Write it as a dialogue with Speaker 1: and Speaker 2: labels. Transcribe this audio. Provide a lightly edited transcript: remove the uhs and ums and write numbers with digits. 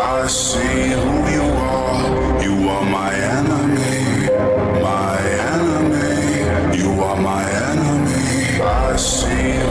Speaker 1: I see who you are. You are my enemy. My enemy. You are my enemy. I see